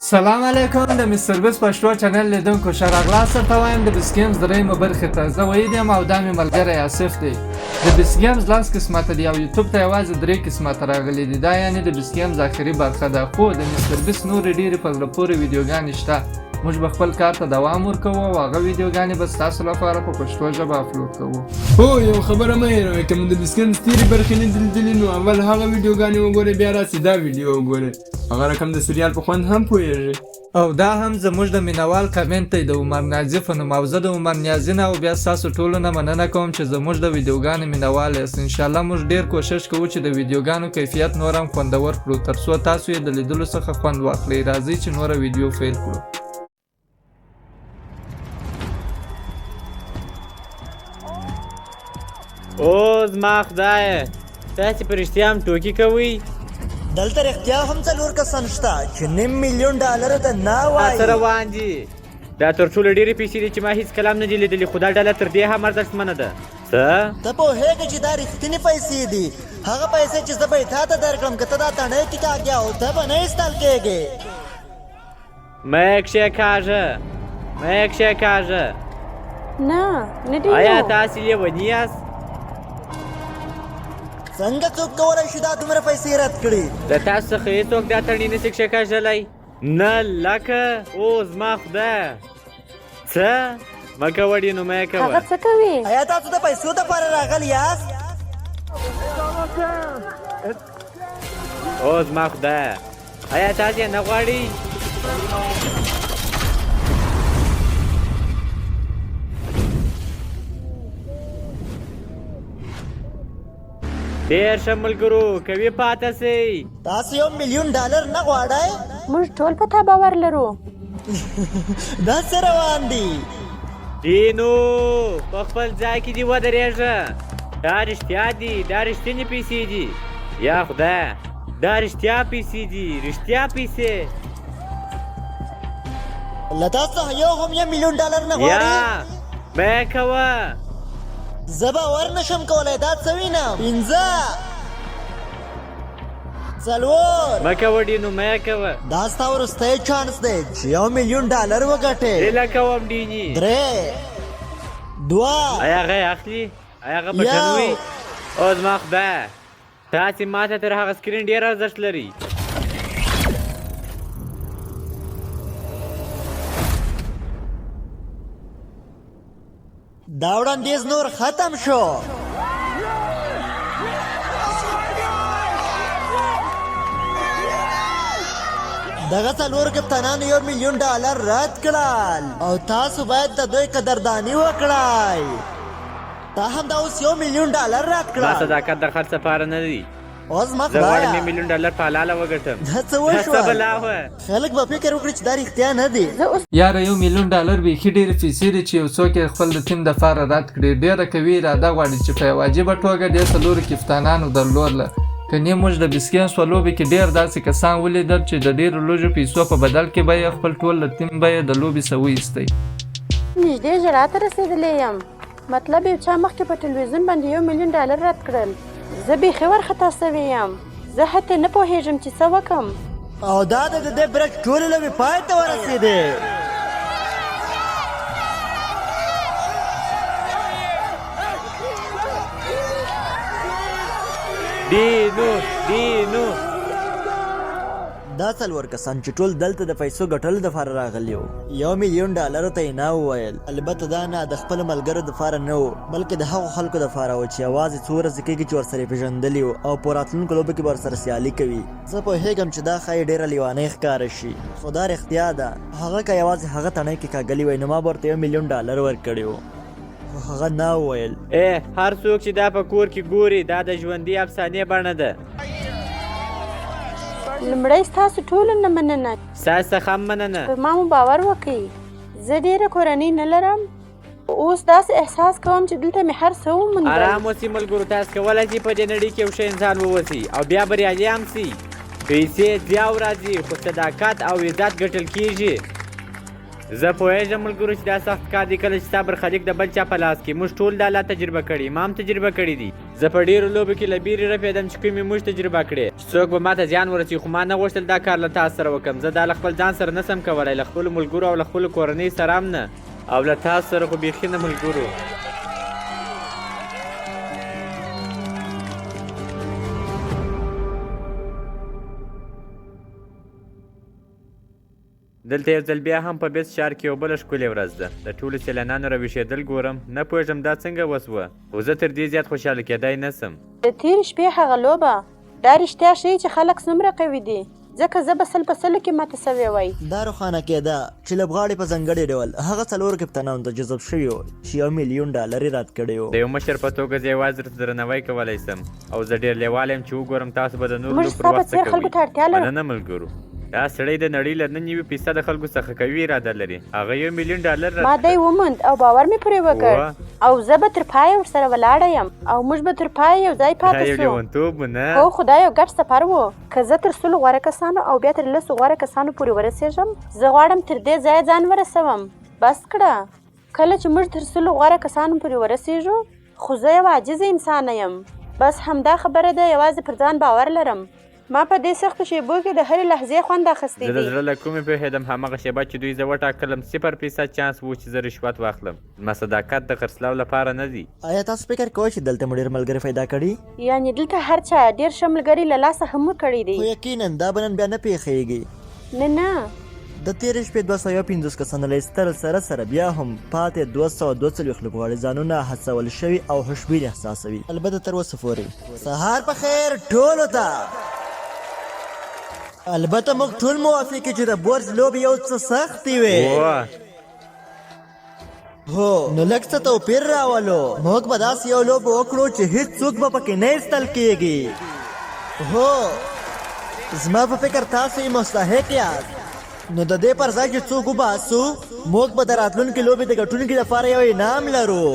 سلام علیکم د مستر بیس پښتو چینل لیدونکو ښه راغلاست درته وایم د بیس ګیمز درېیمه برخې ته. زه وحید یم او دا مې ملګری آصف دی. د بیس ګیمز 10 قسمته دي او یوټیوب ته یوازې 3 قسمته راغلي دي. دا یعنې د بیس ګیمز آخري برخه ده، خو د مستر بیس نورې ډېرې په زړه پورې ویډیوګانې شته. موږ به خپل کار ته دوام ورکوو او هغه ویډیوګانې به ستاسو لپاره په پښتو ژبه اپلوډ کوو. هو یو خبره مه هېروئ، که مو د بیس ګیمز تېرې برخې نه دي لیدلي نو اول هغه ویډیوګانې وګورئ، بیا راسئ دا ویډیو وګورئ. هغه رقم د سریال په خوند هم پوهېږئ. او دا هم زموږ د مینوال کمنټ دی د عمر نیازي په نوم، او زه د عمر نیازي نه او بیا ستاسو ټولو نه مننه کوم چې زموږ د ویډیوګانو مینوال یاست. انشاءالله موږ ډېر کوشش کوو چې د ویډیوګانو کیفیت نور هم خوندور کړو تر څو تاسو یې د لیدلو څخه خوند واخلئ. راځئ چې نوره ویډیو فیل کړو. او زما خدایه، تاسې په رښتیا هم ټوکې کوئ؟ دلته رښتیا هم څلور کسان شته چې $5,000,000 ته نه وایي. څه روان دي؟ دا تر ټولو ډېرې پیسې دي چې ما هېڅ کله هم نه دي لیدلي، خو دا ډله تر دې هم ارزښتمنه ده. څه؟ ته پوهېږې چې دا رښتینې پیسې دي، هغه پیسې چې زه به یې تا ته درکړم که ته دا تڼۍ کې کاږې او ته به نه ایستل کېږې. مه کښې کاږه، مه کښې کاږه. نه دی. آیا تاسې لیوني یاست؟ څنګه څوک کولی شي دا دومره پیسې رد کړي؟ د تاسو څخه هېڅوک دا تڼۍ نسي کښې کاږلی؟ نه لکه او زما خدایه. څه؟ مه کوه ډي نو مه یې کوه. هغه څه کوي؟ ایا تاسو د پیسو دپاره راغلي یاست؟ او زما خدایه، آیا تاسې یې نه غواړئ؟ ډېر ښه ملګرو، کوي پاته سئ. تاسو $1,000,000 نه غواړئ؟ موږ ټول په تا باور لرو. دا څه روان دي؟ دینو په خپل ځای کې دې ودرېږه. دا رښتیا دي، دا رښتینې پیسې دي. یا خدای، دا رښتیا پیسې دي، رښتیا پیسې. له تاسو څخه یو هم $1,000,000 نه غواړي؟ یا مه یې کوه. زه باور نشم کولی، دا څه وینم؟ 5 4 مه کوه ډینو، مه یې کوه. دا ستا وروستی چانس دی چې $1,000,000 وګټې. هیله کوم ډیني. 3 2 آیا هغه یې اخلي؟ آیا هغه بټن وي؟ او زما خدایه، تاسې ماته تر هغه سکرین ډېر ارزښت لري. دا وړاندیز نور ختم شو. دغه څلور کپتانانو $1,000,000 رد کړل او تاسو باید د دوی قدرداني وکړئ. تا هم دا اوس $1,000,000 رد ما کړل. صداقت د خرڅ لپاره نه دی. اوس مخ زه غواړم بایا $1,000,000 په حلاله وګټم. دا څه څه وشول؟ بلا وه؟ خلک به فکر وکړي چې دا رښتیا نه دي. یاره $1,000,000 بیخي ډېرې پیسې دي چې یو څوک یې خپل د ټیم دپاره رد کړي. ډېره قوي اراده غواړي چې په یوه عجیبه توګه دې څلورو کپتانانو درلودله. کنې موږ د بیس ګیمز په لوبې کې ډېر داسې کسان ولیدل چې د ډېرو لږو پیسو په بدل کې به یې خپل ټول ټیم به یې د لوبې څخه وایستی. نږدې ژړا ته رسېدلی یم. مطلب یو چا مخکې په ټلویزیون باندې $1,000,000 رد کړل. زه بیخي وارخطا سوې یم. زه حتی نه پوهېږم چې څه وکړم. او دا د دې برج ټولې لوبې پای ته ورسېدې. دینو دا څلور کسان چې ټول دلته د پیسو ګټلو دپاره راغلي وو، $1,000,000 ته یې نه وویل. البته دا نه د خپلو ملګرو دپاره نه و، بلکې د هغو خلکو دپاره و چې یوازې څو ورځې کېږي چې ورسره یې پېژندلي وو او په راتلونکو لوبو کې به ورسره سیالي کوي. زه پوهېږم چې دا ښایي ډېره لیوانۍ ښکاره شي، خو دا رښتیا ده. هغه که یوازې هغه تڼۍ کې کاږلي وی نو ما به ورته $1,000,000 ورکړي وو، خو هغه نه وویل. هر څوک چې دا په کور کې ګوري، دا د ژوندي افسانې بڼه ده. لومړی ستاسو ټولو نه مننه. ستاسو څخه هم مننه. پر ما مو باور وکړئ. زه ډېره کورنۍ نه لرم. اوس داسې احساس کوم چې دلته مې هر څه وموندل. ارام اوسئ ملګرو، تاسو کولی شئ په دې نړۍ کې یو ښه انسان واوسئ او بیا بریالي هم سئ. پیسې ځي او راځي، خو صداقت او عزت ګټل کېږي. زه پوهېږم ملګرو چې دا سخت کار دی کله چې ستا برخلیک د بل چا په لاس کې. موږ ټول دا لا تجربه کړي، ما هم تجربه کړې دي. زه په ډېرو لوبو کې له بیرې رپېدم چې کومې موږ تجربه کړې چې څوک به ماته زیان ورسي خو ما نه غوښتل دا کار له تاسو سره وکړم. زه دا له خپل ځان سره نسم کولی، له خپلو ملګرو او له خپلو کورنۍ سره هم نه، او له تاسو سره خو بیخي نه ملګرو. دلته یو ځل بیا هم په بیس ښار کې یو بله ښکلې ورځ ده. د ټولو سیلانیانو راویښېدل ګورم، نه پوهېږم دا څنګه وسوه، خو زه تر دې زیات خوشحاله کېدی نسم. د تېرې شپې هغه لوبه دا رښتیا ښیي چې خلک څومره قوي دي، ځکه زه به 100 په 100 کې ماته سوې وای. دا روښانه کېده چې لوبغاړي په ځانګړي ډول هغه 4 کپتانانو ته جذب شوي وو چې $1 ملیون یې رد کړی وو. د یو مشر په توګه زه یوازې درته درناوی کولی سم، او زه ډېر لیوال یم چې وګورم تاسو به د نورو موږ ستا په څېر خلکو ته اړتیا لرو. مننه ملګرو. دا سړی د نړۍ له 99% خلکو څخه قوي اراده لري. هغه $1 ملیون ما دی وموند او باور مې پرې وکړ، او زه به تر پایه ورسره ولاړه یم، او موږ به تر پایه یو ځای پاتې یو شو. لیونتوب نه، هو خو دا یو ګډ سفر و. که زه تر 100 غوره کسانو او بیا تر 10 غوره کسانو پورې ورسېږم، زه غواړم تر دې ځایه ځان ورسوم. بس کړه، کله چې موږ تر 100 غوره کسانو پورې ورسېږو، خو زه یو عاجزه انسان یم. بس همدا خبره ده، یوازې پر ځان باور لرم. ما په دې سختو شیبو کې د هرې لحظې خوند اخیستی زه دی. د زړه له کومې پوهېدم هماغه شیبه چې دوی زه وټاکلم 0% چانس و چې زه رشوت واخلم. زما صداقت د خرڅلاو لپاره نه دی. آیا تاسو فکر کوئ چې دلته مو ډېر ملګري پیدا کړي؟ یعنی دلته هر چا ډېر ښه ملګري له لاسه هم کړي خو دي. یقینا دا به نن بیا نه پیښیږي. نه د تېرې شپې 250 کسانو له ایستلو سره بیا هم پاتې 242 لوبغاړي ځانونه هڅول شوي او خوشبین احساسوي، البته تر اوسه پورې. سهار په خیر ټولو ته. البته موږ ټول موافق یو چې د بورس لوبې یو څه سختې وې. هو نو لږ څه توپیر راولو. موږ به داسې یو لوبه وکړو چې هېڅوک به پکې نه ایستل کېږي. هو زما په فکر تاسو یې مستحق یاست. نو د دې پر ځای چې څوک وباسو، موږ به د راتلونکي لوبې د ګټونکي لپاره یو انعام لرو.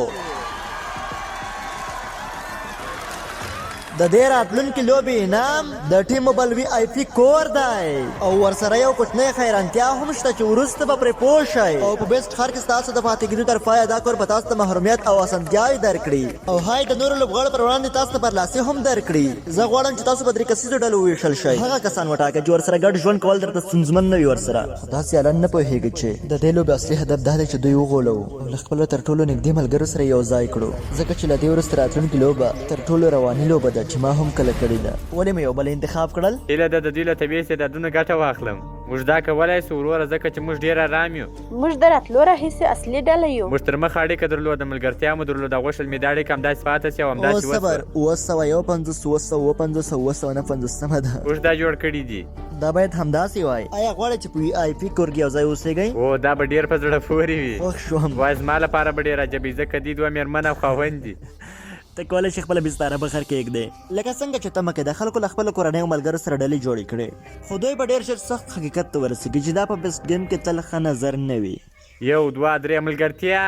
د دې راتلونکي لوبې انعام د ټیم موبایل VIP کور دی، او ورسره یو کوچنی خیرانتیا هم شته چې وروسته به پرې پوه شئ. او په بیسټ ښار کې ستاسو د پاتې کېدو طرفه دا کور به تاسو ته محرومیت او اسانتیاوې درکړي، او هاي د نورو لوبغاړو پر وړاندې تاسو ته برلاسي هم درکړي. زه غواړم چې تاسو په 3 کسیزو ډلو وویشل شئ. هغه کسان وټاکئ چې ورسره ګډ ژوند کول درته ستونزمن نه وي ورسره. خو داسې الان نه پوهېږي چې د دې لوبې اصلي هدف دا دی چې دوی وغولو او له خپلو تر ټولو نږدې ملګرو سره یو ځای کړو، ځکه چې له دې وروسته راتلونکې لوبه تر ټولو رواني لوبه ده چې ما هم کله کړې ده. ولې مې یو بل انتخاب کړل؟ هیله ده د دوی له طبیعي استعدادونو ګټه واخلم. موږ دا کولی سو وروره، ځکه چې موږ ډېر ارام یو. موږ د راتلو راهیسې اصلي ډله یو. موږ تر مخه اړیکه درلوده، ملګرتیا مو درلوده، غوښتل مې دا اړیکه همداسې پاتې شي او همداسې وسوه. صبر 951 959 سمه ده. موږ دا جوړ کړي دي. دا باید همداسې وای. آیا غواړئ چې په VIP کور کې یو ځای اوسېږئ؟ او دا به ډېر په زړه پورې وي. خوښ شوم. وایي زما لپاره به ډېر عجبي، ځکه دي 2 مېرمن او خاوند دي. ته کولی شي خپله بستاره بخر کېږدې، لکه څنګه چې تمه کې د خلکو له خپلو کورنیو ملګرو سره ډلې جوړې کړې. خو دوی به ډېر ژر سخت حقیقت ته ورسېږي چې دا په بیسټ ګیم کې تل ښه نظر نه وي. 1 2 3 ملګرتیا.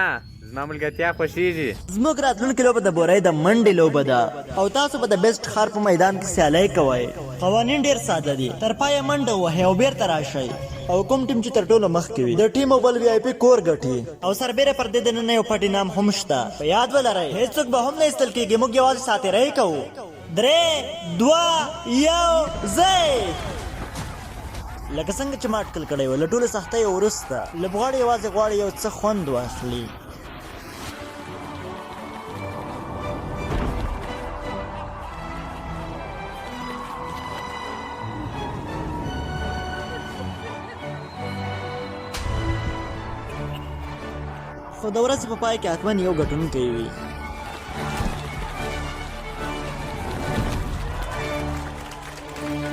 زما ملګرتیا خوښیږي. زموږ راتلونکې لوبه د بورۍ د منډې لوبه ده، او تاسو به د بیسټ ښار په میدان کې سیالۍ کوئ. قوانین ډېر ساده دي. تر پایه منډه ووهئ او بیرته راشئ، او کوم ټیم چې تر ټولو مخکې وي د ټیم موبایل VIP کور ګټي. او سربیره پر دې دننه یو پټ انعام هم شته. په یاد ولرئ هېڅوک به هم نه ایستل کېږي، موږ یوازې ساتېرۍ کوو. 3 2 1 ځئ. لکه څنګه چې ما اټکل کړی و، له ټولو سختیو وروسته لوبغاړي یوازې غواړي یو څه خوند واخلي. خو د ورځې په پای کې حتما یو ګټونکی وي.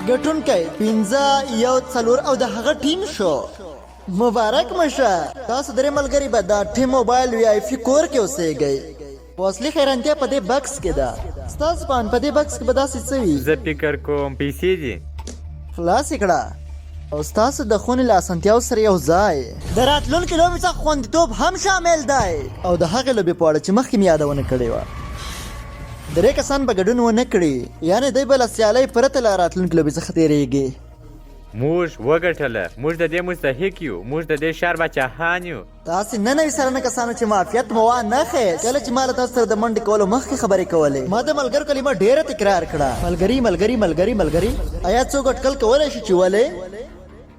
ګټونکی 5 1 4 او د هغه ټیم شو. مبارک مشه، تاسو درې ملګري به د ټیم موبایل VIP کور کې اوسېږئ. په اصلي خیرانتیا په دې بکس کې ده. ستاسو په دې بکس کې به داسې څه وي. زه فکر کوم پیسې دي. خلاص یې کړه، او ستاسو د خونې له اسانتیاو سره یو ځای د راتلونکي لوبې څخه خوندیتوب هم شامل دی. او د هغې لوبې په اړه چې مخکې مې یادونه کړې وه، 3 کسان به ګډون ونه کړي، یعنې دوی به له سیالۍ پرته له راتلونکي لوبې څخه تېرېږي. موږ وګټله، موږ د دې مستحق یو، موږ د دې ښار باچاهان یو. تاسې نه نوي سلنه کسانو چې معافیت مو وانه خیست کله چې ما له تاسو سره د منډې کولو مخکې خبرې کولې ما د ملګرو کلمه ډېره تکرار کړه ملګري ملګري ملګري ملګري آیا څوک اټکل کولی شي چې ولې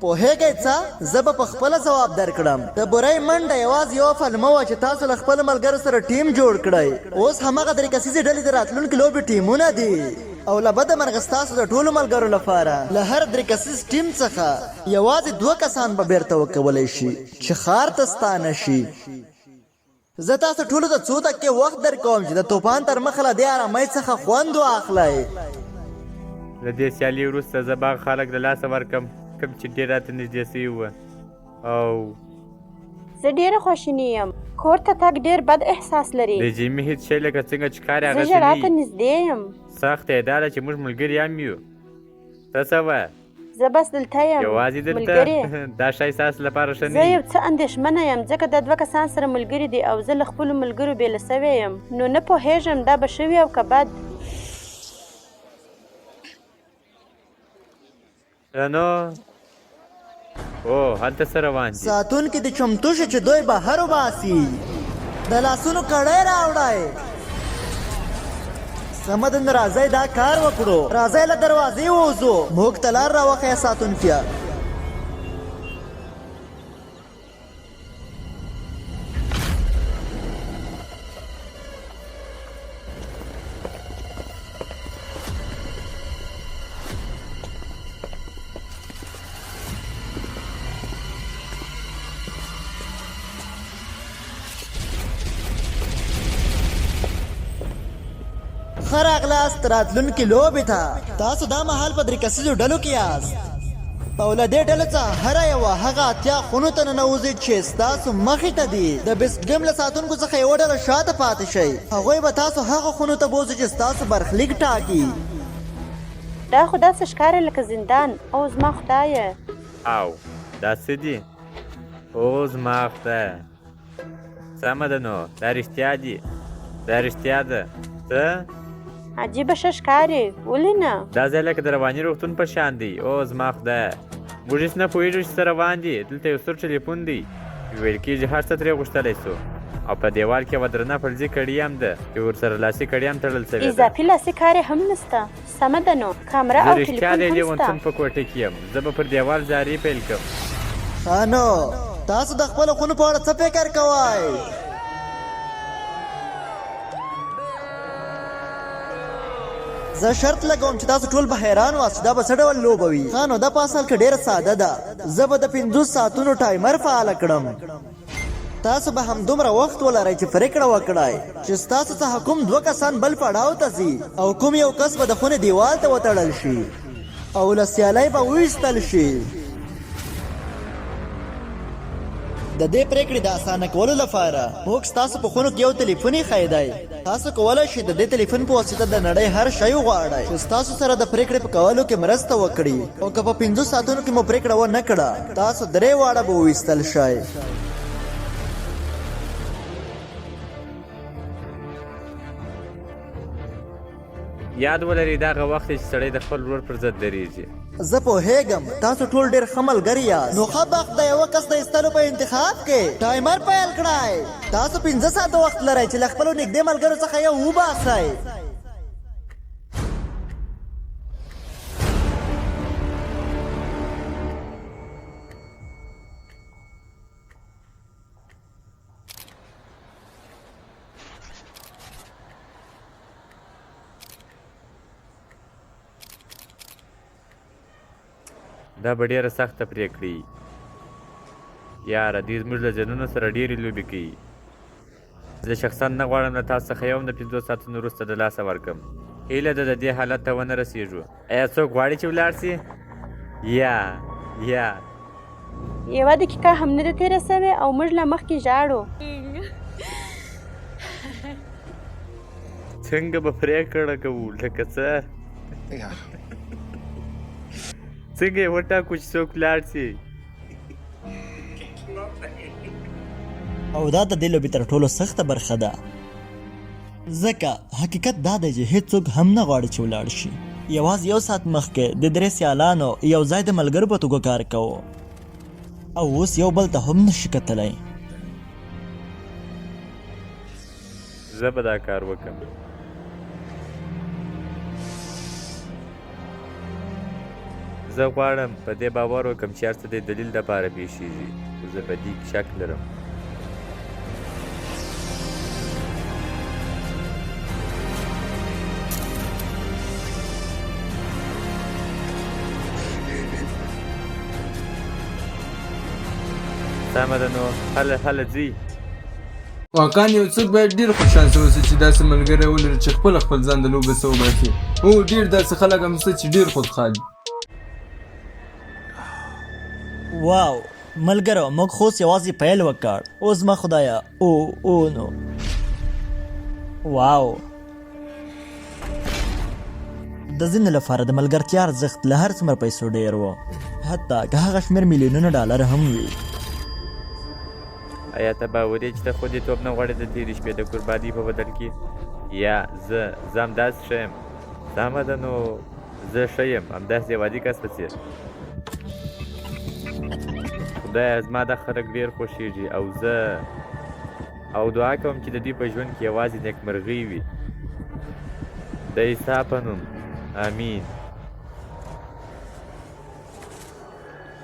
پوهېږئ څه زه به په خپله ځواب درکړم د بورۍ منډه یوازې یوه فلمه وه چې تاسو له خپلو ملګرو سره ټیم جوړ کړئ اوس هماغه درې کسیزې ډلې د راتلونکي لوبې ټیمونه دي او له بده مرغه ستاسو د ټولو ملګرو لپاره له هر درې کسیز ټیم څخه یوازې 2 کسان به بیرته وکولی شي چې ښار ته ستانه شي زه تاسو ټولو ته څو دقیقې وخت درکوم چې د طوفان تر مخه له دې ارامۍ څخه خوند واخلئ له دې سیالي وروسته زه به خلک د لاسه ورکړم کوم چې ډېر راته نږدې سوي وه او زه ډېره خواشینی یم کور ته تګ ډېر بد احساس لري د جیمي هېڅ شی لکه څنګه چې کار یې زه هغسې ژړا نه ته وي نږدې یم سخته یې دا ده چې موږ ملګري هم یو ته څه وایه زه بس دلته یم یوازې دلته ملګري دا شی ستاسو لپاره ښه زه نه یو څه اندېښمنه یم ځکه دا 2 کسان سره ملګري دي او زه له خپلو ملګرو بېله سوې یم نو نه پوهېږم دا به ښه وي او که بد نو او هلته څه روان دي ساتونکي د چمتو شي چې دوی بهر وباسي د لاسونو کړۍ راوړئ سمه ده نو راځئ دا کار وکړو راځئ له دروازې ووځو موږ ته لار راوښیه ساتونکیه ښه راغلاست راتلونکي لوبې ته تاسو دا مهال په 3 کسیزو ډلو کې یاست او له دې ډلو څخه هره یوه هغه 80 خونو ته ننوځي چې ستاسو مخې ته دي د بیسټ ګیم له ساتونکو څخه یوه ډله شاته پاتې شئ هغوی به تاسو هغه خونو ته بوځي چې ستاسو برخلیک ټاکي دا خو داسې ښکاري لکه زندان او زما خدایه او دا څه دي او زما خدایه سمه ده نو دا رښتیا دي دا رښتیا ده څه عجیبه ښه ښکاري ولې نه دا ځای لکه د رواني روغتون په شان دی او زما خدایه موږ هېڅ نه پوهېږو چې څه روان دي دلته یو سور ټلیفون دی ویل کېږي هر څه ترې غوښتلی سو او په دیوال کې یوه درنه فلزي کړۍ هم ده چې ورسره لاسي کړۍ هم تړل سوې ده اضافي لاسي کار هم نسته سمه ده نو کامره او زه رښتیا ټلیفون د هم لیونتون سته په کوټه کې یم زه به پر دیوال زاري پیل کړم ښه نو تاسو د خپلو خونو په اړه څه فکر کوئ زه شرط لګوم چې تاسو ټول به حیران واست دا به څه ډول لوبه وي ښه نو دا په اصل کې ډېره ساده ده زه به د 50 ساعتونو ټایمر فعاله کړم تاسو به همدومره وخت ولرئ چې پرېکړه وکړئ چې ستاسو څخه کوم 2 کسان بل پړاو ته ځي او کوم یو کس به د خونې دیوال ته وتړل شي او له سیالۍ به وایستل شي د دې پریکړې د اسانه کولو لپاره موږ ستاسو په خونو کې یو ټلیفون ایښی دی تاسو کولی شئ د دې ټلیفون په واسطه د نړۍ هر شی وغواړئ چې ستاسو سره د پریکړې په کولو کې مرسته وکړي او که په 5 ساعتونو کې مو پریکړه ونه کړه تاسو 3 واړه به وویستل شئ یاد ولرئ دا هغه وخت دی چې سړی د خپل ورور پر ضد درېږي زه پوهېږم تاسو ټول ډېر ښه ملګري یاست نو ښه بخت د یوه کس د ایستلو په انتخاب کې ټایمر پیل کړئ تاسو 15 ساعته وخت لرئ چې له خپلو نږدې ملګرو څخه یو وباسئ دا به ډېره سخته پرېکړه وي یاره دوی زموږ له ذهنونو سره ډېرې لوبې کوي زه شخصا نه غواړم له تاسو څخه یو هم د 5 ساعتونو وروسته د لاسه ورکړم هیله ده د دې حالت ته ونه رسېږو ایا څوک غواړي چې ولاړ سي یا یوه دقیقه هم نه ده تېره سوې او موږ له مخکې ژاړو څنګه به پرېکړه کوو لکه څه څنګه یې وټاکو چې څوک ولاړ سي او دا د دې لوبې تر ټولو سخته برخه ده ځکه حقیقت دا دی چې هیڅوک هم نه غواړي چې ولاړ شي یوازې یو ساعت مخکې د 3 سیالانو یو ځای د ملګرو په توګه کار کوو او اوس یو بل ته هم نشي کتلی. زه به دا کار وکم. زه غواړم په دې باور وکم چې هر څه د دلیل دپاره پیښیږي، خو زه په دې کې شک لرم. سمه ده نو هله ځي. واقعا یو څوک باید ډېر خوششانسه اوسي چې داسې ملګری ولري چې خپل ځان د لوبې څخه وباسي. هو ډېر داسې خلک هم شته چې ډېر خودخواه دي. واو ملګرو موږ خو اوس یوازې پیل وکړ. اوس ما خدایا او نو واو. د ځینو لپاره د ملګرتیا ارزښت له هر څومره پیسو ډېر و، حتی که هغه شمېر میلیونونه ډالر هم وي. آیا ته باوري چې ته خو دې توپ نه غواړې د تېرې شپې د قربانۍ په بدل کې؟ یا زه همداسې ښه یم؟ سمه ده نو زه ښه یم، همداسې یو عادي کس په څېر. خدایه زما دا خلک ډېر خوښېږي او دعا کوم چې د دوی په ژوند کې یوازې نیکمرغۍ وي. د عیسی په نوم امین.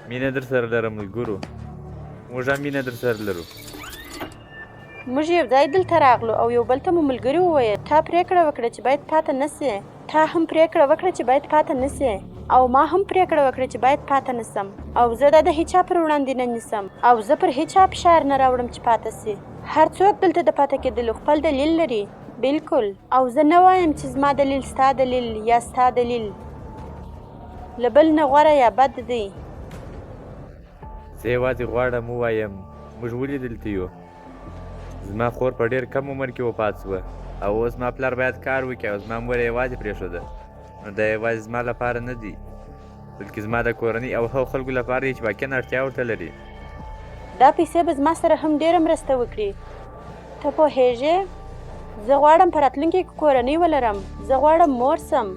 مینه در سره لرم ملګرو، موږ هم مینه در سره لرو. موږ یو ځای دلته راغلو او یو بل ته مو ملګري وویل تا پرېکړه وکړه چې باید پاته نه سې، تا هم پرېکړه وکړه چې باید پاته نه سې، او ما هم پرېکړه وکړه چې باید پاته نه سم، او زه دا د هیچا پر وړاندې نه نیسم، او زه پر هیچا فشار نه راوړم چې پاته سي. هر څوک دلته د پاته کېدلو خپل دلیل لري. بالکل. او زه نه وایم چې زما دلیل ستا دلیل یا ستا دلیل له بل نه غوره یا بد دی. زه یوازې غواړم ووایم موږ ولې دلته یو. زما خور په ډېر کم عمر کې وفات شوه او اوس زما پلار باید کار وکړي او زما مور یې یوازې پرېښوده. نو دا یوازې زما لپاره نه دی، بلکې زما د کورنۍ او هغو خلکو لپاره چې واقعا اړتیا ورته لري. دا پیسې به زما سره هم ډېره مرسته وکړي. ته پوهېږې زه غواړم په راتلونکي کې کورنۍ ولرم. زه غواړم مور سم.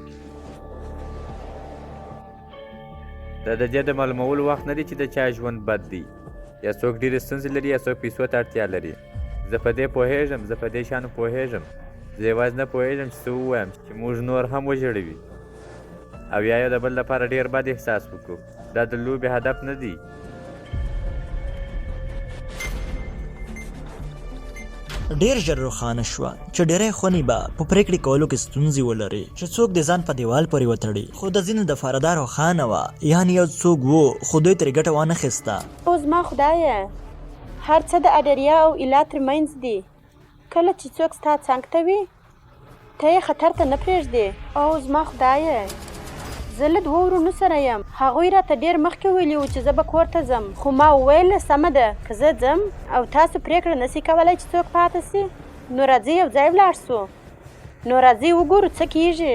دا د دې د معلومولو وخت نه دی چې د چا ژوند بد دی یا څوک ډېرې ستونزې لري یا څوک پیسو ته اړتیا لري. زه په دې پوهېږم، زه په دې شیانو پوهېږم. زه یوازې نه پوهېږم چې څه ووایم چې موږ نور هم وژړوي او یا یو د بل لپاره ډېر بد احساس وکړو. دا د لوبې هدف نه دی. ډېر ژر روښانه شوه چې ډېری خونې به په پرېکړې کولو کې ستونزې ولري چې څوک د ځان په دیوال پورې وتړي، خو د ځینو دپاره دا روښانه وه، یعنې یو څوک و خو دوی ترې ګټه وانخیسته. او زما خدایه هر څه د اډریا او ایلا ترمنځ دي. کله چې څوک ستا څنګ ته وي ته یې خطر ته نه پرېږدې. او زما خدایه زه له 2 ورونو سره یم. هغوی راته ډېر مخکې ویلي وو چې زه به کور ته ځم، خو ما وویل سمه ده که زه ځم او تاسو پرېکړه نسئ کولی چې څوک پاته سي نو راځئ یو ځای ولاړ سو. نو راځئ وګورو څه کېږي.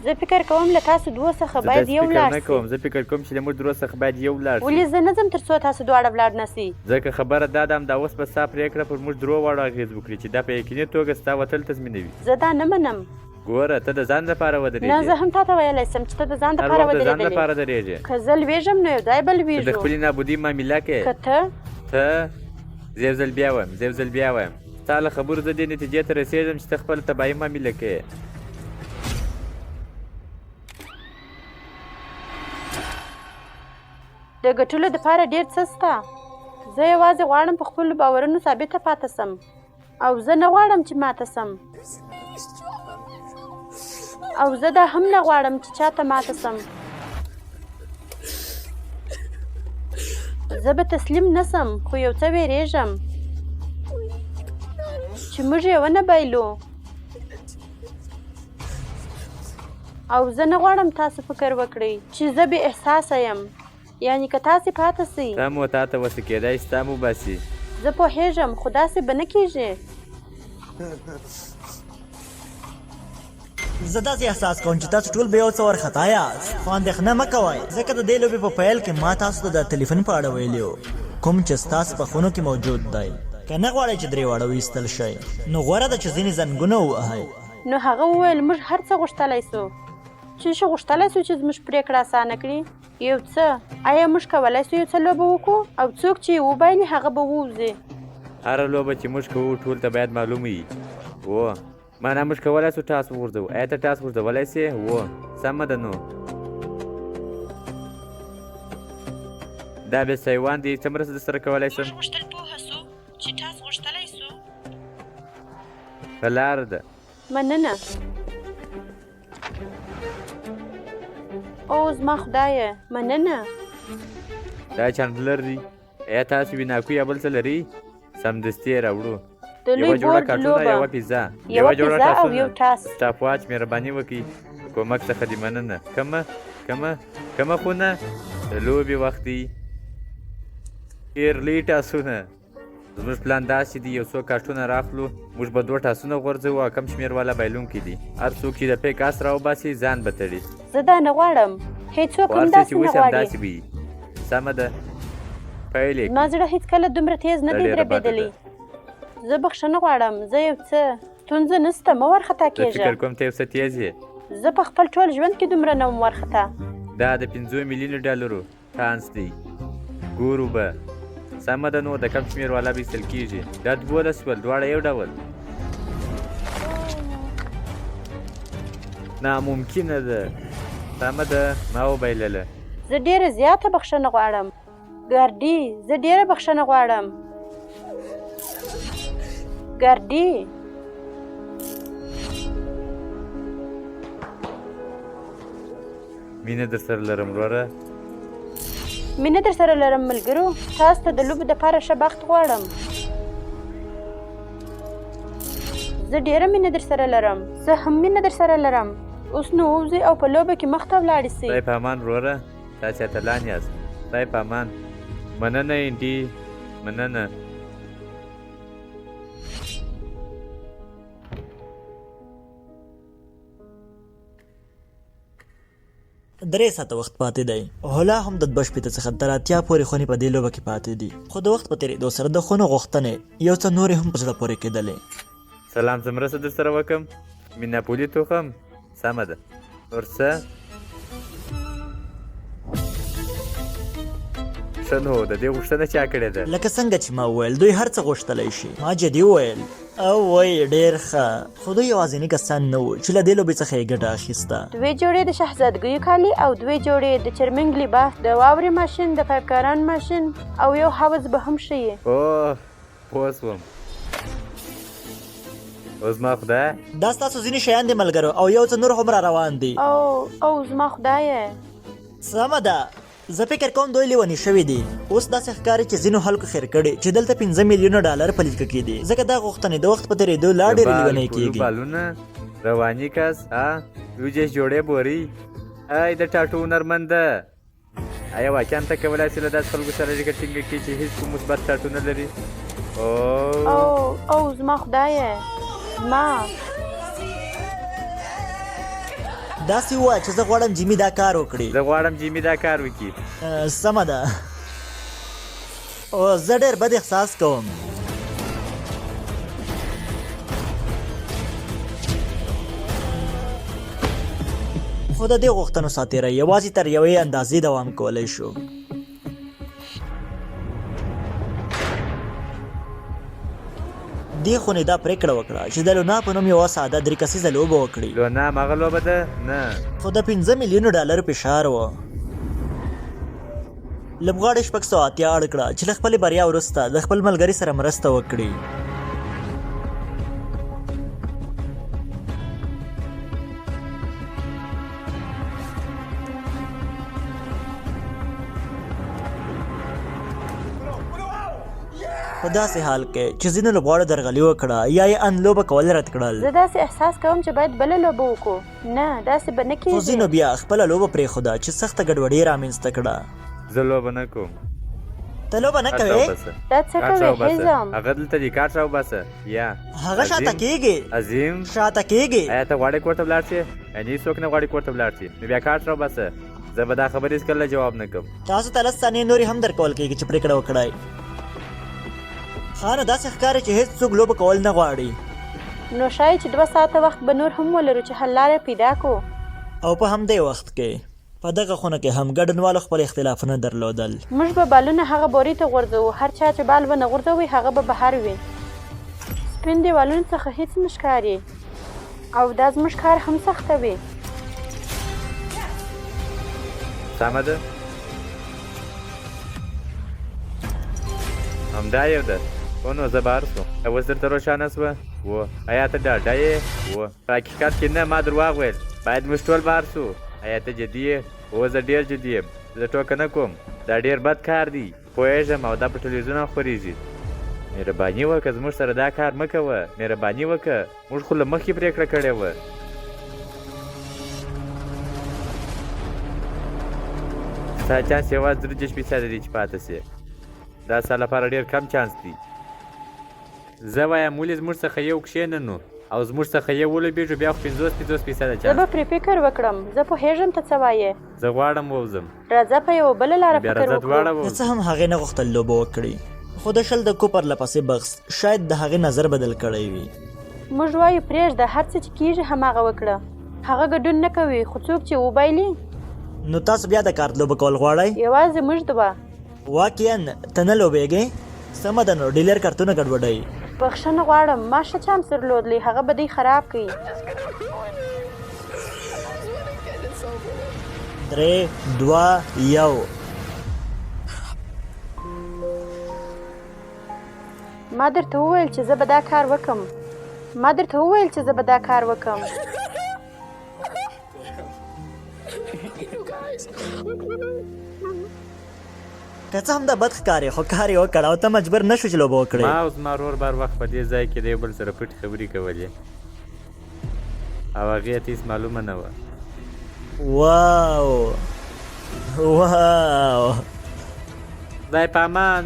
زه فکر کوم له تاسو 2 څخه باید یو ولاړ سي. زه فکر کوم چې له موږ 2 څخه باید یو ولاړ سي. ولې زه نه ځم تر څو تاسو دواړه ولاړ نه سئ؟ ځکه خبره دا ده همدا اوس به ستا پرېکړه پر موږ 3 واړو اغېز وکړي چې دا په یقیني توګه ستا وتل تضمینوي. زه دا نه منم. ګوره ته د ځان لپاره ودرېږې. نه زه هم تا ته ویلی سم چې ته د ځان دپاره ودرېږې. که زه لوېږم نو یو ځای به لوېږو. د خپلې نابودۍ معامله کې که ته زه یو ځل بیا وایم ستا له خبرو زه دې نتیجې ته رسېږم چې ته خپله طبیعي معامله کوې. د ګټلو دپاره ډېر څه شته. زه یوازې غواړم په خپلو باورونو ثابته پاته سم او زه نه غواړم چې ماته سم، او زه دا هم نه غواړم چې چاته ماته سم. زه به تسلیم نسم، خو یو څه ویریږم چې موږ یې ونه بایلو. او زه نه غواړم تاسو فکر وکړئ چې زه بې احساسه یم، یعنی که تاسې پاته سئ تا مو تا ته وسه کېدای شي تا مو باسي. زه پوهېږم خو داسې به نه کېږي. زه داسې احساس کوم چې تاسو ټول به یو څه وارخطا یاست، خو اندېښنه مه کوئ ځکه د دې لوبې په پیل کې ما تاسو ته د ټلیفون په اړه ویلي وو کوم چې ستاسو په خونو کې موجود دی. که نه غواړئ چې 3 واړه وایستل شئ نو غوره ده چې ځینې زنګونه ووهئ. نو هغه وویل موږ هر څه غوښتلی سو. چې شي غوښتلی سو چې زموږ پرېکړه اسانه کړي یو څه آیا موږ کولی سو یو څه لوبه وکړو او څوک چې یې وبایلي هغه به ووځي هره لوبه چې موږ کوو ټول ته باید معلومه وي و معنا موږ کولی سو ټاس وغورځوو آیا ته ټاس غورځولی سې و سمه ده نو دا بې سایوان دی څه مرسته درسره کولی شم موږ غوښتل پوهه سو چې ټاس غوښتلی سو په لاره ده مننه او زما خدایه مننه دا چانډلر دی آیا تاسو ویناکو یا بل څه لرئ سمدستي یې راوړو د لوی یوه جوړه بورډ کارټونه یوه لوبه پیزا یوه جوړه پیزا او ټاسونه یو ټاس سټاپ واچ مهرباني وکړئ کومک څخه دې مننه کمه خونه د لوبې وخت دی ډېر لوی ټاسونه زموږ پلان داسې دی یو څو کارټونه راخلو موږ به 2 ټاسونه غورځوو او کم شمېر والا بایلونکی دي هر څوک چې د پیک اس راوباسي ځان به تړي زه دا نه غواړم هېڅوک هم وارسې چې داسې نه اوس غواړي همداسې به وي سمه ده پیل یې زما زړه هېڅکله دومره تیز نه دا دی ډېره بده دربېدلی ده. زه بخښنه غواړم زه یو څه ستونزه نسته مه وارخطا زه فکر کېږه کوم ته یو څه تیز یې زه په خپل ټول ژوند کې دومره نه وم وارخطا دا د 5 میلیونو ډالرو چانس دی ګورو به سمه ده نو د کم شمېر والا به ایستل کېږي دا 12 شول دواړه یو ډول ناممکنه ده سمه ده ما وبایلله زه ډېره زیاته بخښنه غواړم ګاردي زه ډېره بخښنه غواړم ګاردي مینه در سره لرم وروره مینه در سره لرم ملګرو تاسو ته د لوبې دپاره ښه بخت غواړم زه ډېره مینه در سره لرم زه هم مینه در سره لرم اوس نو ووځئ او په لوبه کې مخ ته ولاړې سئ خدای په امان وروره تاسې اتلان یاست خدای په امان مننه انډي مننه درې ساعته وخت پاتې دی هولا هم د 2 څخه تر 8 پورې خونې په دې لوبه کې پاتې دي خو د وخت په تېرېدو سره د خونو غوښتنې یو څه نورې هم په زړه پورې کېدلې سلام څه مرسته در سره وکړم میناپولي توخم سمه ده نور څه ښه نو د دې غوښتنه چا کړې ده لکه څنګه چې ما وویل دوی هر څه غوښتلی شي ما جدي وویل او وای ډېر ښه خو دوی یوازیني کسان نه وو چې له دې لوبې څخه یې ګټه اخیسته 2 جوړې د شهزادګیو کالي او 2 جوړې د چرمنګ لباس د واورې ماشین د پایپکاران ماشین او یو حوض به هم ښیي اوه پوه شوم اوس ما خدای دا ستاسو ځینې شیان دي ملګرو او یو څه نور هم را روان دي او زما خدایه سمه ده زه فکر کوم دوی لیوني شوي دي اوس داسې ښکاري چې ځینو خلکو خیر کړي چې دلته 15 میلیونه ډالر په لیکه کې دي ځکه دا غوښتنې د وخت په تېرېدو لا ډېرې لیونۍ کېږي بالونه رواني کس یو جیش جوړې بوري ای د ټاټو هنرمنده آیا واقعا ته کولی شې له داسې خلکو سره اړیکه ټینګه کړې چې هېڅ کوم مثبت ټاټو نه لري او زما خدایه زما داسې ووایه چې زه غواړم جیمي دا کار وکړي زه غواړم جیمي دا کار وکړي سمه ده او زه ډېر بد احساس کوم خو د دې غوښتنو ساتیره یوازې تر یوې اندازې دوام کولی شو دې خونې دا پرېکړه وکړه چې د لونا په نوم یوه ساده 3 کسیزه لوبه وکړي لونا هماغه لوبه ده نه خو د 15 میلیونو ډالرو فشار و لوبغاړي 680 اړ کړه چې له خپلې بریا وروسته د خپل ملګري سره مرسته وکړي په داسې حال کې چې ځینو لوبغاړو درغلي وکړه یا یې ان لوبه کول رد کړل زه داسې احساس کوم چې باید بله لوبه وکړو نه داسې به نه خو کېږي ځینو بیا خپله لوبه پرېښوده چې سخته ګډوډي رامنځته کړه زه لوبه نه کوم ته لوبه نه کوې دا څه کوې هیزم هغه دلته دې کارت راوباسه یا هغه شاته کېږي عظیم شاته کېږي آیا ته غواړې کور ته ولاړ شې یعنې څوک نه غواړي کور ته ولاړ شي نو بیا کارت راوباسه زه به دا خبرې هېڅکله جواب نه کوم تاسو ته 10 ثانیې نورې هم درکول کېږي چې پرېکړه وکړئ خانه داسې ښکاري چې هېڅ څوک لوبه کول نه غواړي نو شاید چې 2 ساعته وخت به نور هم ولرو چې حل لاره پیدا کړو او په همدې وخت کې په دغه خونه کې هم ګډونوالو خپل اختلافونه درلودل. موږ به بالونه هغه بوري ته غورځوو، هر چا چې بال ونه غورځوي هغه به بهر وي. سپین دیوالونو څخه هیڅ نه ښکاري او دا زموږ کار هم سختوي. سمه ده، همدا یو ده. خو نو زه بهر شوم، اوس درته روښانه شوه؟ و ایا ته ډاډه یې؟ و په حقیقت کې نه، ما درواغ ویل. باید موږ ټول بهر شو. ایا ته جدي یې؟ هو زه ډېر جدي یم، زه ټوکه نه کوم. دا ډېر بد کار دی، پوهېږم، او دا په ټلویزیون هم خپرېږي. مهرباني وکړه زموږ سره دا کار مه کوه، مهرباني وکړه. موږ خو له مخکې پرېکړه کړې وه. ستا چانس یوازې 33% دی چې پاته سې. دا ستا لپاره ډېر کم چانس دی. زه وایم ولې زموږ څخه یو کښېننو او زموږ څخه یو ولوبېږو، بیا خو 50% زه به پرې فکر وکړم. زه پوهېږم ته څه وایې. زه غواړم ووځم. راځه په یوه بله لاره بیا فکر راځه وکړو. دواړه د ووځو. څه هم هغې نه غوښتل لوبه وکړي، خو د شل د کوپر لپسې بغز شاید د هغې نظر بدل کړی وي. موږ وایو پرېږده، هر څه چې کېږي هماغه وکړه. هغه ګډون نه کوي، خو څوک چې وبایلي. نو تاسو بیا د کارت لوبه کول غواړئ؟ یوازې موږ دوه. واقعا ته نه لوبېږې؟ سمه ده، نو ډیلر کارتونه ګډوډوي. بخښنه غواړم، ما ښه چانس درلودلی، هغه به دی خراب کړي. 3 2 1. ما درته وویل چې زه به دا کار وکم. که څه هم دا بد ښکاري، خو کار یې وکړ او ته مجبور نه شو چې لوبه وکړې. ما او زما ورور بر وخت په دې ځای کې د یو بل سره پټې خبرې کولې او هغې ته هېڅ معلومه نه وه. واو خدای په امان.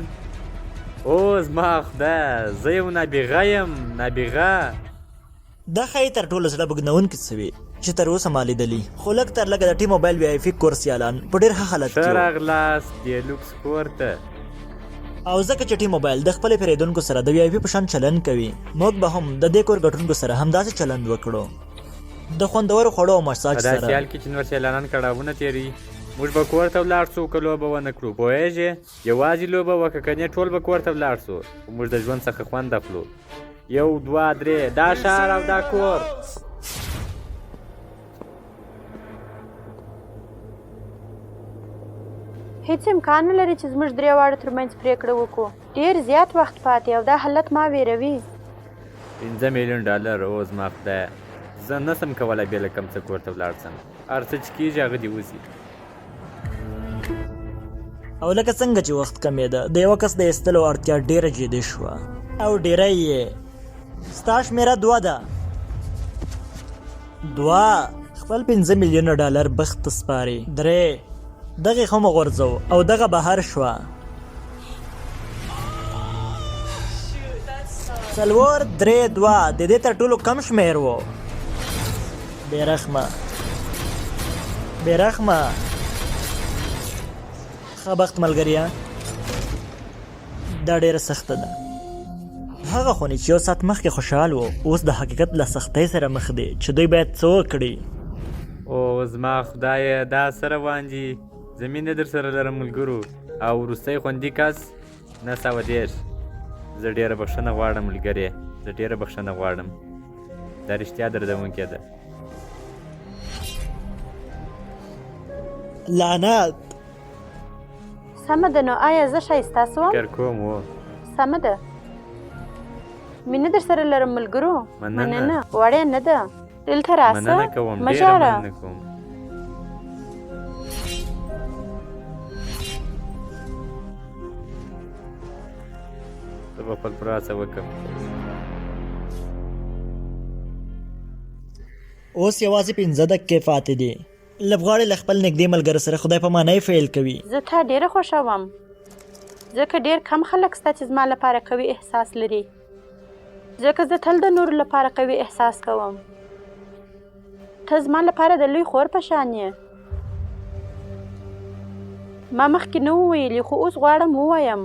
او زما خدای، زه یو نابغه یم، نابغه. دا ښایي تر ټولو زړه بوږنونکي څه وي چې تر اوسه ما لیدلي، خو لږ تر لږه د ټي موبایل وی آی پي کورس یالان په ډېر ښه حالت کې ښه وو. راغلاست ډیلوکس کور ته. او ځکه چې ټي موبایل د خپلې پیرودونکو سره د وی آی پي په شان چلند کوي، موږ به هم د دې کور ګټونکو سره همداسې چلند وکړو، د خوندورو خوړو او مساج په سره. داسې حال کې چې نور سیلانان کړاوونه تېروي، موږ به کور ته ولاړ شو که لوبه ونه کړو. پوهېږې، یوازې لوبه وکړه، که نه ټول به کور ته ولاړ شو. موږ د ژوند څخه خوند اخلو. 1 2 3 دا ښار او دا کور. هیڅ امکان نه لري چې زموږ درې واړو ترمنځ پرېکړه وکړو. ډېر زیات وخت پاتې او دا حالت ما ویروي. 5 میلیون ډالر. او زما خدایه، زه نه شم کولی بې له کم څه کور ته ولاړ شم. هر څه چې کېږي هغه دې وځي. او لکه څنګه چې وخت کمېده، د یوه کس د ایستلو اړتیا ډېره جدي شوه او ډېری یې ستا شمېره 2 ده. 2 خپل 5 میلیونه ډالر بخت ته سپاري. 3 دغه هم غورځو او دغه بهر شوه. 4 3 2 د دې تر ټولو کم شمېر و. بېرحمه ښه بخت ملګريه، دا ډېره سخته ده. هغه خونې چې یو ساعت مخکې خوشحال و، اوس د حقیقت له سختۍ سره مخ دی چې دوی باید څه وکړي. او زما خدایه، دا څه روان دي؟ زه مینه در سره لرم ملګرو. او وروستی خوندي کس 910. زه ډېره بخښنه غواړم ملګرې، زه ډېره بخښنه غواړم. دا رښتیا دردونکې ده. لعنت. سمه ده، نو آیا زه ښایسته شوم؟ فکر کوم و. سمه ده، مینه در سره لرم ملګرو. مننه، وړیا نه ده. دلته راسه، مننه کوم، مه ډېره ژاړه. مننه کوم. زه به خپل پوره هڅه وکړم. اوس یوازې 15 دقیقې پاتې دي. لوبغاړی له خپل نږدې ملګرو سره خدای پامانۍ فعل کوي. زه تا ډېره خوښوم، ځکه ډېر کم خلک شته چې زما لپاره قوي احساس لري، ځکه زه تل د نورو لپاره قوي احساس کوم. ته زما لپاره د لوی خور په شان یې. ما مخکې نه وویلي، خو اوس غواړم ووایم،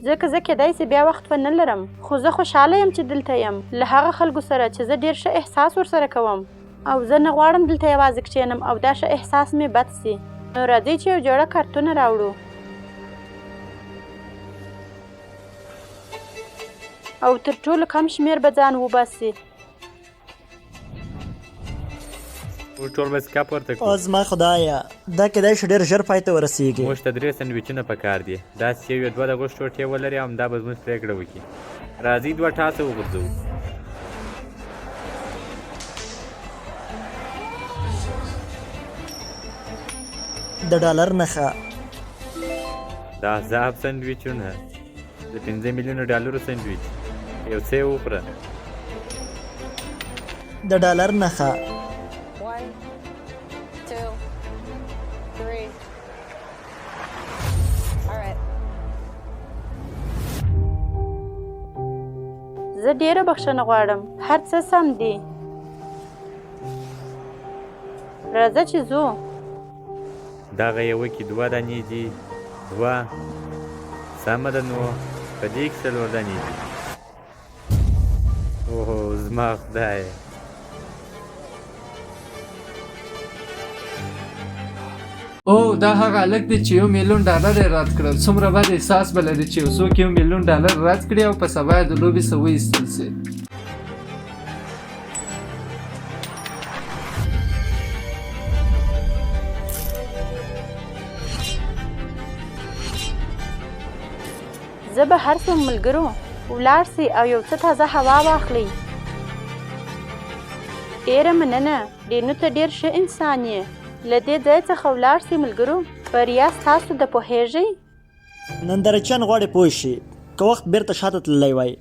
ځکه زه کیدای سي بیا وخت ونه لرم، خو زه خوشحاله یم چې دلته یم له هغه خلکو سره چې زه ډېر ښه احساس ورسره کوم. او زه نه غواړم دلته یوازې کښېنم او دا ښه احساس مې بد سي. نو راځئ چې یو جوړه کارتونه راوړو او تر ټولو کم شمېر به ځان وباسي. موږ ټول مسکا پورته کړو. او زما خدایه دا کیدای شي ډېر ژر پای ته ورسیږي. موږ ته 3 سندویچونه پکار دي. داسې یو یا 2 د غوښې ټوټې ولري او همدا به زموږ پرېکړه وکړي. راځئ 2 ټاسه وغورځوو. د ډالر نښه د عذاب سندویچونه د 5 میلیونو ډالرو سندویچ یو څه وخوره. د ډالر نښه 1, 2, 3. All right. زه ډېره بخښنه غواړم. هر څه سم دي. راځه چې ځو. دغه یوه کې 2 دانې دي. 2 سمه ده. نو په دې کې 4 دانې دي. اوه زما خدای. او دا هغه هلک دی چې $1 میلیون یې رد کړل. څومره بد احساس به لري چې یو څوک $1 میلیون رد کړي او په سبا یې د لوبې څخه وایستل سي. زه به هر څو ملګرو ولاړ سي او یو څه تازه هوا واخلئ. ډېره مننه. ډینو ته ډېر ښه انسان یې. له دې ځای څخه ولاړ سي ملګرو. بریا ستاسو ده، پوهېږئ؟ نندارچیان غواړي پوه شي که وخت بیرته شاته تللی وای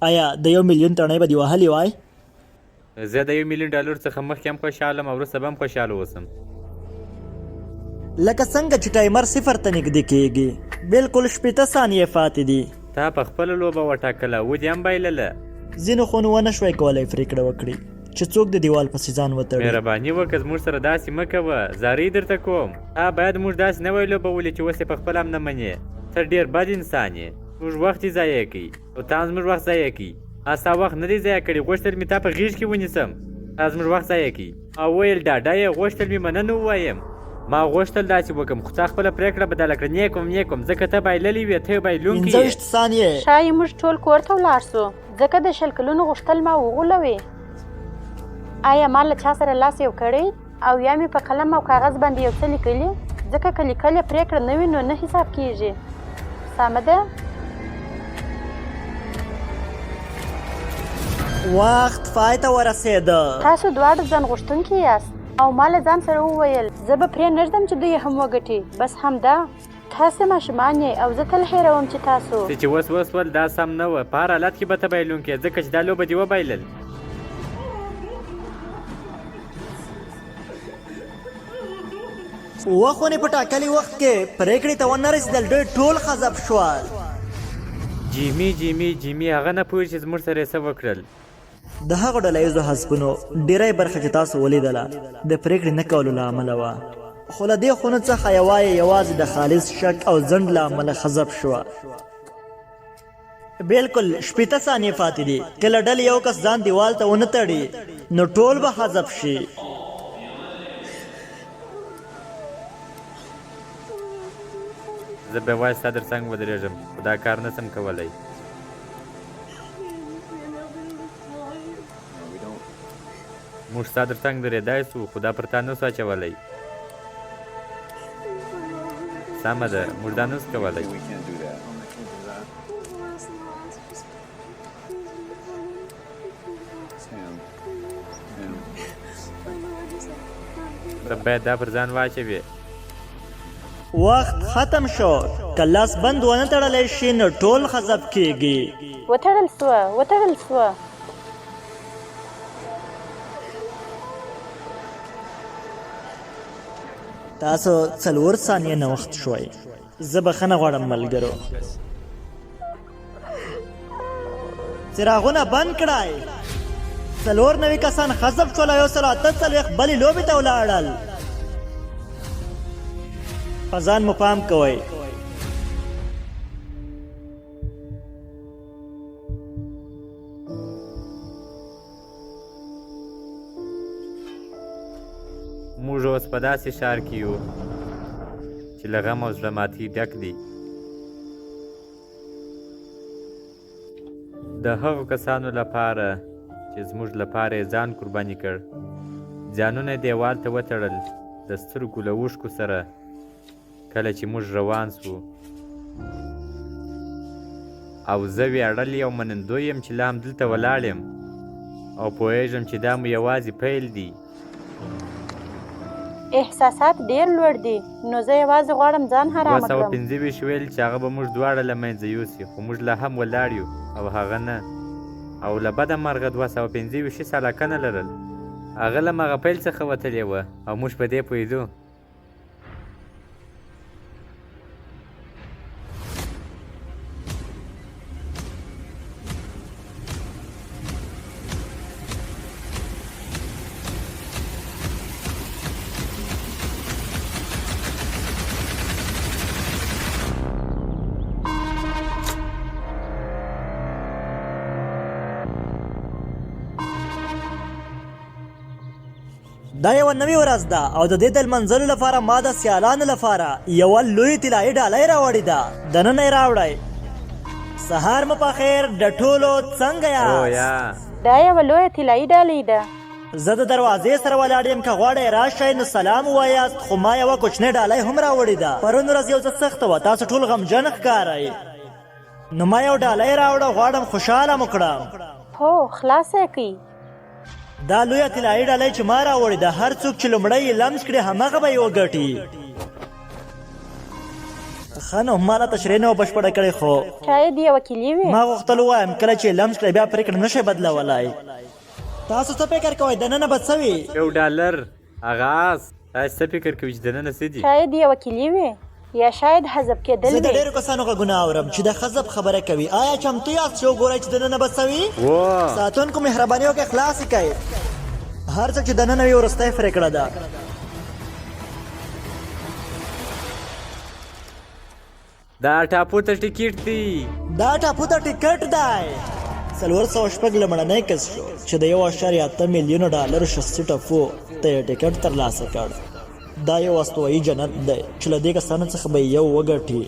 آیا د 1 میلیون تڼۍ به دې وهلې وای؟ زه د $1 میلیون څخه مخکې هم خوشحاله یم او وروسته به هم خوشحاله اوسم. لکه څنګه چې ټایمر 0 ته نږدې کېږي. بالکل 15 ثانیې پاتې دي. تا په خپله لوبه وټاکله، ودې هم بایلله. ځینو خو نو ونه شوی کولی پرېکړه وکړي چې څوک د دیوال پسې ځان وتړي. مهرباني وکړه زموږ سره داسې مه کوه. زارۍ درته کوم. تا باید موږ داسې نه وای لوبولې چې اوس یې په خپله هم نه منې. ته ډېر بد انسان یې. موږ وخت یې ضایع کوي او تا زموږ وخت ضایع کوي. ستا وخت نه دی ضایع کړی. غوښتل مې تا په غېږ کې ونیسم. تا زموږ وخت ضایع کوي او ویل ډاډه یې. غوښتل مې مننه ووایم. ما غوښتل داسې وکړم خو تا خپله پرېکړه بدله کړه. نیکم ځکه ته بایللې وې. ته بایلونکی یې. 15 ثانیې. ښایي موږ ټول کور ته ولاړ سو ځکه د 20 کلونو غوښتل ما وغولوي. آیا ما له چا سره لاس یو کړی او یا مې په قلم او کاغذ باندې یو څه لیکلي؟ ځکه که لیکل یې پرېکړه نه وي نو نه حساب کېږي. سمه ده؟ وخت پای ته ورسېده. تاسو دواړه ځان غوښتونکي یاست او ما له ځان سره وویل زه به پرې نږدم چې دوی هم وګټي. بس همدا. تاسو ماشومان یې او زه تل هېروم چې تاسو چې اوس وسول دا سم نه وه. په هر حالت کې به ته بایلونکی یې ځکه چې دا لوبه دې وبایلل. وخونې په ټاکلي وخت کې پرېکړې ته ونه رسېدل. دوی ټول خذف شول. جیمي هغه نه پوهېږي چې زموږ سره یې څه وکړل. د هغو ډلهییزو حزبونو ډېری برخه چې تاسو ولیدله د پرېکړې نه کولو له امله وه. خو له دې خونو څخه یوازې د خالص شک او ځنډ له امله حذف شوه. بالکل 15 ثانیې پاتې دي. که له ډلې یو کس ځان دیوال ته ونه تړي نو ټول به حذف شي. زه به وایي ستا تر څنګ ودرېږم خو دا کار نه سم کولی. موږ ستا تر څنګ درېدای سو خو دا پر تا نه سو اچولی. سمه ده موږ دا نه سو کولی. ته باید دا پر ځان واچوې. وخت ختم شو. که لاس بند ونه تړلی شي نو ټول حذف کېږي. وتړل سوه. تاسو 4 ثانیې نوښت شوی. زه بخښنه غواړم ملګرو. څراغونه بند کړئ. 94 کسان حذف شول او 148 بلې لوبې ته ولاړل. په ځان مو پام کوئ. موږ اوس په داسې ښار کې یو چې له غم او زړه ماتي ډک دی. د هغو کسانو لپاره چې زموږ لپاره یې ځان قرباني کړ، ځانونه یې دیوال ته وتړل د سترګو له اوښکو سره. کله چې موږ روان سو او زه ویاړلی او منندوی یم چې لا همدلته ولاړ یم او پوهیږم چې دا مو یوازې پیل دی. احساسات ډیر لوړ دي، نو زه یوازې غواړم ځان حرامه کړم. 225 ویل چې هغه به موږ دواړه له منځه یوسي، خو موږ لا هم ولاړ یو او هغه نه. او له بده مرغه 225 سلاکه نه لرل. هغه له مغه پیل څخه وتلې وه او موږ په دې پوهېدو. دا یو نوې ورځ ده او د دې د لمانځلو لپاره ما د سیالانو لپاره یوه لوی طلایي ډالۍ راوړې ده. دننه یې راوړئ. سهار مو په خیر د ټولو، څنګه یاست؟ دا یوه لویه طلایي ډالۍ ده. زه د دروازې سره ولاړ یم، که غواړئ راشئ نو سلام ووایاست. خو ما یوه کوچنۍ ډالۍ هم راوړې ده. پرون ورځ یو څه سخته وه، تاسو ټول غمجن ښکارئ، نو ما یو ډالۍ راوړه، غواړم خوشحاله مو کړم. هو، خلاصه یې کړئ. دا لویه طلایي ډالۍ چې ما راوړې ده، هر څوک چې لومړی یې لمس کړي همغه به یې وګټي. ښه نو ما لا تشریح نه وه بشپړه کړې، خو شاید یوه کیلي وي. ما غوښتل ووایم کله چې یې لمس کړی بیا پرېکړه نه شئ بدلولی. تاسو څه فکر کوئ دننه به څه وي؟ $1 آغاز. تاسو څه فکر کوئ چې دننه څه دي؟ شاید یوه کیلي وي یا شاید حذف کېدل زه د وي. ډېرو کسانو غږونه اورم چې د حذف خبره کوي. آیا چمتو یاست چې وګورئ چې دننه به څه وي؟ ساتونکو مهرباني وکړئ خلاص یې کړئ. هر څه چې دننه وي وروستی پرېکړه ده. دا ټاپو ته ټیکټ دی. دا ټاپو ته ټیکټ دی. 406 لمړنی کس شو چې د $1.8 میلیونو شخصي ټاپو ته یې ټیکټ ترلاسه کړ. دا یو استوایي جنت دی چې له دې کسانو څخه به یو وګټي.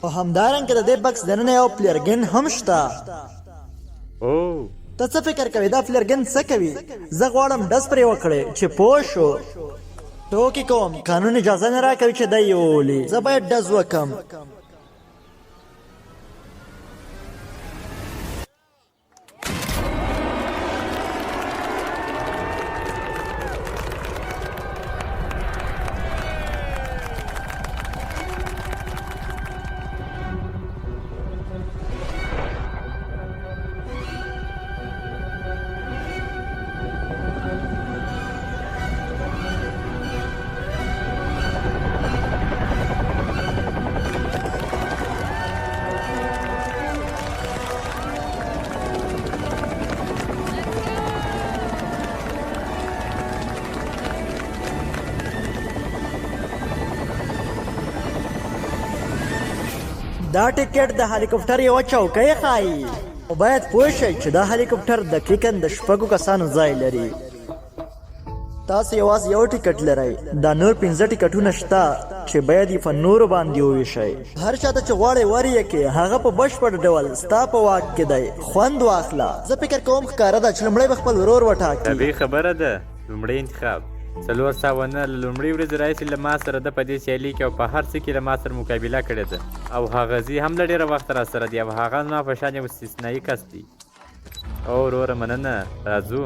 او همدارنګه د دې بکس دننه یو پلیرګن هم شته. ته څه فکر کوې دا فلرګن څه کوي؟ زه غواړم ډز پرې وکړې چې پوه شو. ټوکې کوم، قانون اجازه نه راکوي چې دی یې وولي. زه باید ډز وکړم. دا ټیکټ د هلیکوپټر یوه چوکۍ ښایي. او باید پوه شئ چې دا هلیکوپټر دقیقاً د 6 کسانو ځای لري. تاسو یوازې یو ټیکټ لرئ. دا نور 5 ټیکټونه شته چې باید یې په نورو باندې وویشئ. هر چاته چې غواړئ ور یې کړئ، هغه په بشپړ ډول ستا په واک کې دی. خوند واخله. زه فکر کوم ښکاره ده چې لومړی به خپل ورور وټاکي. طبیعي خبره ده، لومړی انتخاب. 4 سوه نه له لومړۍ ورځې راهیسې له ما سره ده په دې سیالي کې او په هر څه کې له ما سره مقابله کړې ده. او هغه زی هم له ډېره وخته را سره دی او هغه زما په شان یو استثنایي کس دی. او وروره مننه، راځو.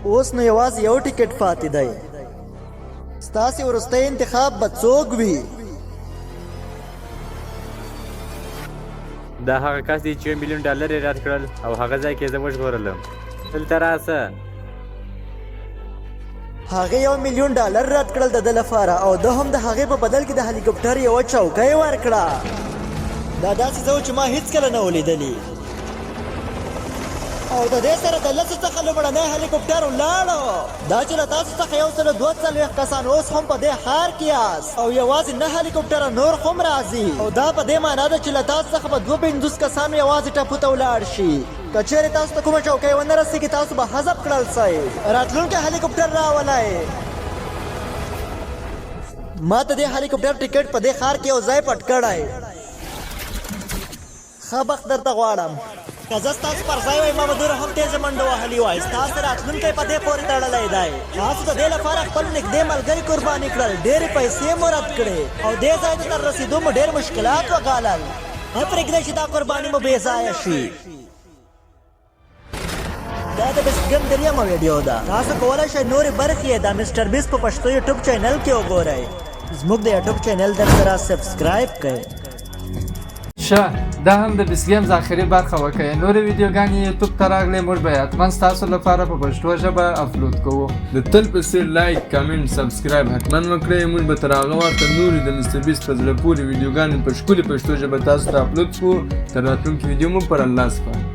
اوس نو یوازې یو ټیکټ پاتې دی. ستاسې وروستی انتخاب به څوک وي؟ دا هغه کس دی چې $1 میلیون یې رد کړل او هغه ځای کې زه وژغورلم. دلته راسه. هغه $1 میلیون رد کړل د ده لپاره او ده هم د هغې په بدل کې د هلیکوپټر یوه چوکۍ ورکړه. دا داسې څه و چې ما هیڅکله نه و لیدلي. او د دې سره د 10 څخه لومړنی هلیکوپټر ولاړو. دا چې له تاسو څخه 142 کسان اوس هم په دې ښار کې یاست او یوازې 9 هلیکوپټره نور هم راځي. او دا په دې معنا ده چې له تاسو څخه به 52 کسانو یوازې ټاپو ته ولاړ شي. که چیرې تاسو ته کومه چوکۍ ونه رسېږي تاسو به حذف کړل شئ. راتلونکی هلیکوپټر راولئ. ما ته د هلیکوپټر ټیکټ په دې ښار کې یو ځای پټ کړی ښه بخت درته غواړم که زه ستاسو پر ځای وای ما به دومره هم تېزه منډه وهلې وای ستاسو راتلونکی په دې پورې تړلی دی تاسو د دې لپاره خپل نږدې ملګري قرباني کړل ډېرې پیسې مو رد کړې او دې ځای ته تر رسېدو مو ډېر مشکلات وګالل مه پرېږدئ چې دا قرباني مو بې ځایه شي دا د بسګم دریمه ویډیو ده تاسو کولی شئ نورې برخې یې د مسټر بیس په پښتو یوټیوب چینل کې وګورئ زموږ د یوټیوب چینل در سره سبسکرایب کړئ شه دا هم د بیس ګیمز آخري برخه وکړئ نورې ویډیوګانې یوټیوب ته راغلې موږ به حتما ستاسو لپاره په پښتو ژبه اپلوډ کوو د تل په څېر لایک کامنټ سبسکرایب حتما وکړئ موږ به تر هغه وخته نورې د مستر بیس په زړه پورې ویډیوګانې په ښکلې پښتو ژبه تاسو ته اپلوډ کړو تر راتلونکي ویډیو مو پر الله سپارم